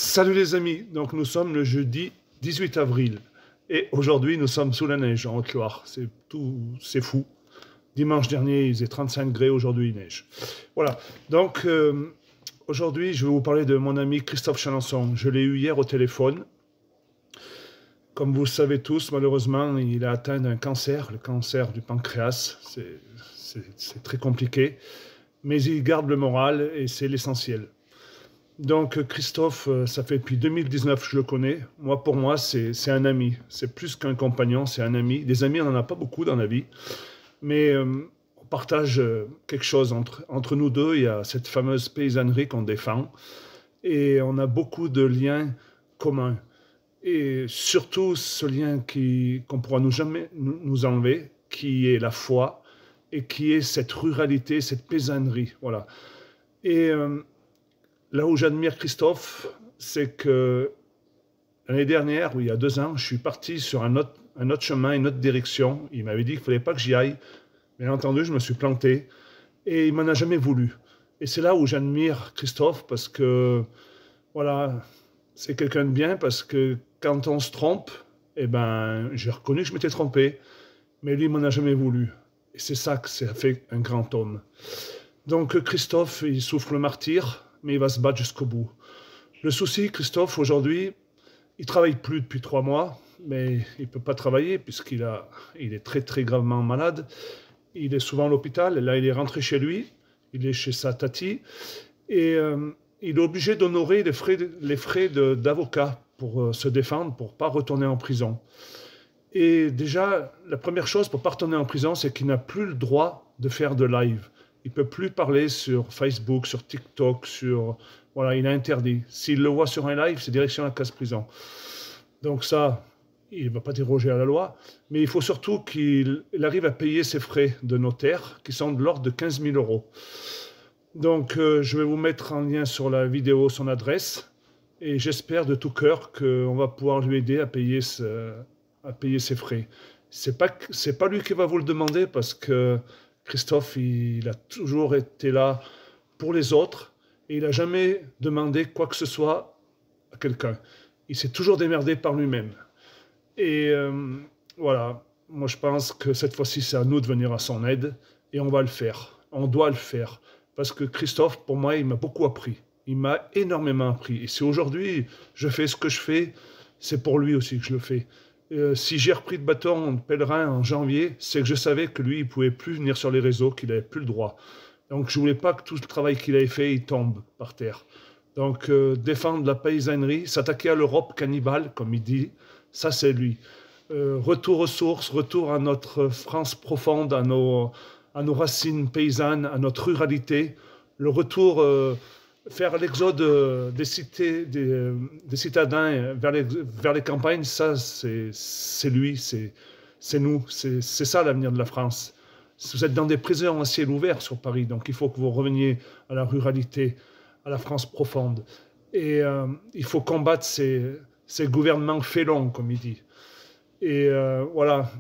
Salut les amis, donc nous sommes le jeudi 18 avril et aujourd'hui nous sommes sous la neige en Haute-Loire, c'est fou. Dimanche dernier il faisait 35 degrés, aujourd'hui il neige. Voilà, donc aujourd'hui je vais vous parler de mon ami Christophe Chalençon. Je l'ai eu hier au téléphone. Comme vous le savez tous, malheureusement il a atteint un cancer, le cancer du pancréas, c'est très compliqué, mais il garde le moral et c'est l'essentiel. Donc Christophe, ça fait depuis 2019 que je le connais. Moi, pour moi, c'est un ami. C'est plus qu'un compagnon, c'est un ami. Des amis, on n'en a pas beaucoup dans la vie. Mais on partage quelque chose entre nous deux. Il y a cette fameuse paysannerie qu'on défend. Et on a beaucoup de liens communs. Et surtout ce lien qu'on ne pourra jamais nous enlever, qui est la foi et qui est cette ruralité, cette paysannerie. Voilà. Et là où j'admire Christophe, c'est que l'année dernière, ou il y a 2 ans, je suis parti sur un autre chemin, une autre direction. Il m'avait dit qu'il ne fallait pas que j'y aille. Bien entendu, je me suis planté et il m'en a jamais voulu. Et c'est là où j'admire Christophe parce que, voilà, c'est quelqu'un de bien parce que quand on se trompe, eh ben, j'ai reconnu que je m'étais trompé, mais lui, il m'en a jamais voulu. Et c'est ça que ça fait un grand homme. Donc Christophe, il souffre le martyre, mais il va se battre jusqu'au bout. Le souci, Christophe, aujourd'hui, il ne travaille plus depuis 3 mois, mais il ne peut pas travailler puisqu'il est très très gravement malade. Il est souvent à l'hôpital, et là il est rentré chez lui, il est chez sa tati, et il est obligé d'honorer les frais d'avocat pour se défendre, pour ne pas retourner en prison. Et déjà, la première chose pour ne pas retourner en prison, c'est qu'il n'a plus le droit de faire de live. Il ne peut plus parler sur Facebook, sur TikTok, Voilà, il est interdit. S'il le voit sur un live, c'est direction la case prison. Donc ça, il ne va pas déroger à la loi. Mais il faut surtout qu'il arrive à payer ses frais de notaire, qui sont de l'ordre de 15 000 €. Donc je vais vous mettre en lien sur la vidéo son adresse. Et j'espère de tout cœur qu'on va pouvoir lui aider à payer ses frais. C'est pas lui qui va vous le demander parce que Christophe, il a toujours été là pour les autres et il n'a jamais demandé quoi que ce soit à quelqu'un. Il s'est toujours démerdé par lui-même. Et voilà, moi je pense que cette fois-ci, c'est à nous de venir à son aide et on va le faire. On doit le faire. Parce que Christophe, pour moi, il m'a beaucoup appris. Il m'a énormément appris. Et si aujourd'hui, je fais ce que je fais, c'est pour lui aussi que je le fais. Si j'ai repris de bâton de pèlerin en janvier, c'est que je savais que lui, il ne pouvait plus venir sur les réseaux, qu'il n'avait plus le droit. Donc je ne voulais pas que tout le travail qu'il avait fait, il tombe par terre. Donc défendre la paysannerie, s'attaquer à l'Europe cannibale, comme il dit, ça c'est lui. Retour aux sources, retour à notre France profonde, à nos racines paysannes, à notre ruralité. Le retour, faire l'exode des citadins vers les campagnes, ça c'est lui, c'est nous, c'est ça l'avenir de la France. Vous êtes dans des prisons à ciel ouvert sur Paris, donc il faut que vous reveniez à la ruralité, à la France profonde. Et il faut combattre ces gouvernements félons, comme il dit. Et voilà,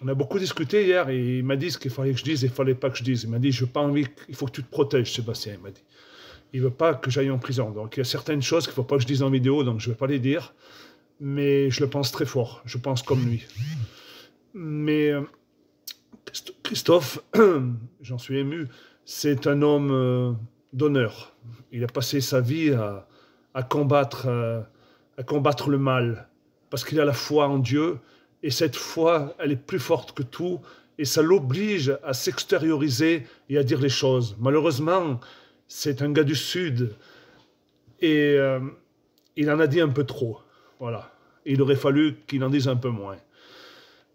on a beaucoup discuté hier et il m'a dit ce qu'il fallait que je dise et il ne fallait pas que je dise. Il m'a dit, je n'ai pas envie, il faut que tu te protèges, Sébastien, il m'a dit. Il ne veut pas que j'aille en prison. Donc il y a certaines choses qu'il ne faut pas que je dise en vidéo, donc je ne vais pas les dire. Mais je le pense très fort, je pense comme lui. Mais Christophe, j'en suis ému, c'est un homme d'honneur. Il a passé sa vie à combattre le mal, parce qu'il a la foi en Dieu, et cette foi, elle est plus forte que tout, et ça l'oblige à s'extérioriser et à dire les choses. Malheureusement, c'est un gars du Sud, et il en a dit un peu trop. Voilà. Il aurait fallu qu'il en dise un peu moins.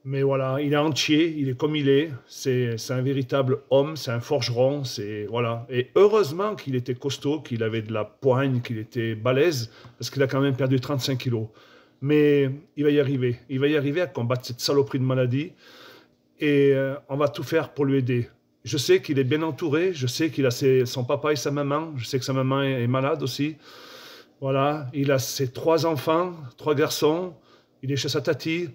Mais voilà, il est entier, il est comme il est, c'est un véritable homme, c'est un forgeron, voilà. Et heureusement qu'il était costaud, qu'il avait de la poigne, qu'il était balèze, parce qu'il a quand même perdu 35 kilos. Mais il va y arriver à combattre cette saloperie de maladie, et on va tout faire pour lui aider. Je sais qu'il est bien entouré, je sais qu'il a son papa et sa maman, je sais que sa maman est malade aussi. Voilà, il a ses 3 enfants, 3 garçons, il est chez sa tati,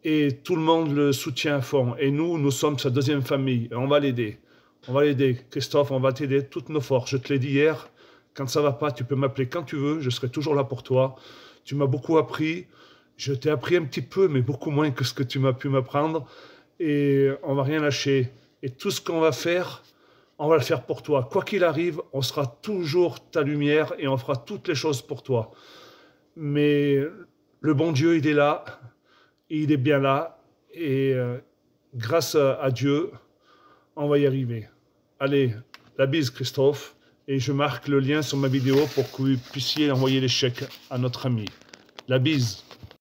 et tout le monde le soutient à fond. Et nous sommes sa deuxième famille. Et on va l'aider. On va l'aider. Christophe, on va t'aider toutes nos forces. Je te l'ai dit hier, Quand ça va pas, tu peux m'appeler quand tu veux, je serai toujours là pour toi. Tu m'as beaucoup appris. Je t'ai appris un petit peu, mais beaucoup moins que ce que tu m'as pu m'apprendre. Et on va rien lâcher. Et tout ce qu'on va faire, on va le faire pour toi. Quoi qu'il arrive, on sera toujours ta lumière et on fera toutes les choses pour toi. Mais le bon Dieu, il est là. Il est bien là. Et grâce à Dieu, on va y arriver. Allez, la bise, Christophe. Et je marque le lien sur ma vidéo pour que vous puissiez envoyer les chèques à notre ami. La bise.